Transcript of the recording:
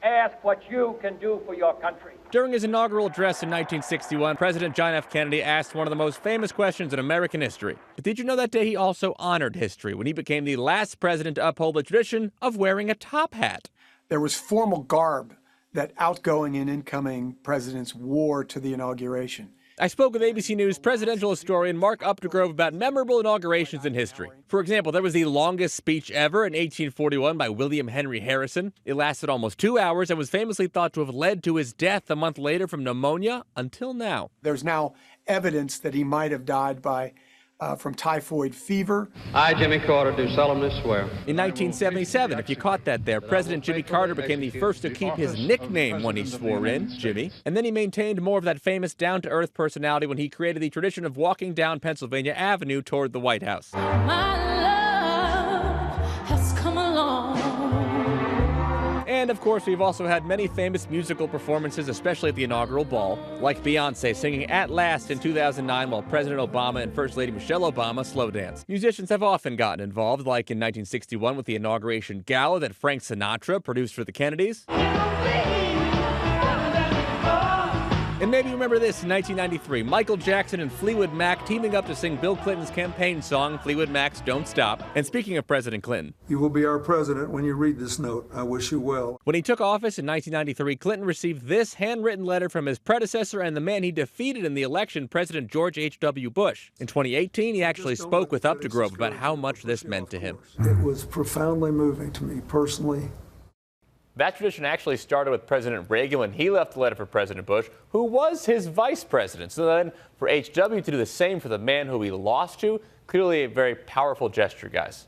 ask what you can do for your country. During his inaugural address in 1961, President John F. Kennedy asked one of the most famous questions in American history. But did you know that day he also honored history when he became the last president to uphold the tradition of wearing a top hat? There was formal garb that outgoing and incoming presidents wore to the inauguration. I spoke with ABC News presidential historian Mark Updegrove about memorable inaugurations in history. For example, there was the longest speech ever in 1841 by William Henry Harrison. It lasted almost 2 hours and was famously thought to have led to his death a month later from pneumonia until now. There's now evidence that he might have died from typhoid fever. I, Jimmy Carter, do solemnly swear. In 1977, if you caught that there, President Jimmy Carter became the first to keep his nickname when he swore in, Jimmy. And then he maintained more of that famous down-to-earth personality when he created the tradition of walking down Pennsylvania Avenue toward the White House. My love has come along. And of course, we've also had many famous musical performances, especially at the inaugural ball, like Beyoncé singing At Last in 2009 while President Obama and First Lady Michelle Obama slow danced. Musicians have often gotten involved, like in 1961 with the inauguration gala that Frank Sinatra produced for the Kennedys. And maybe you remember this in 1993, Michael Jackson and Fleetwood Mac teaming up to sing Bill Clinton's campaign song, Fleetwood Mac's Don't Stop. And speaking of President Clinton, you will be our president when you read this note. I wish you well. When he took office in 1993, Clinton received this handwritten letter from his predecessor and the man he defeated in the election, President George H.W. Bush. In 2018, he actually spoke with Updegrove about how much this meant to him. It was profoundly moving to me personally. That tradition actually started with President Reagan when he left a letter for President Bush, who was his vice president. So then for H.W. to do the same for the man who he lost to, clearly a very powerful gesture, guys.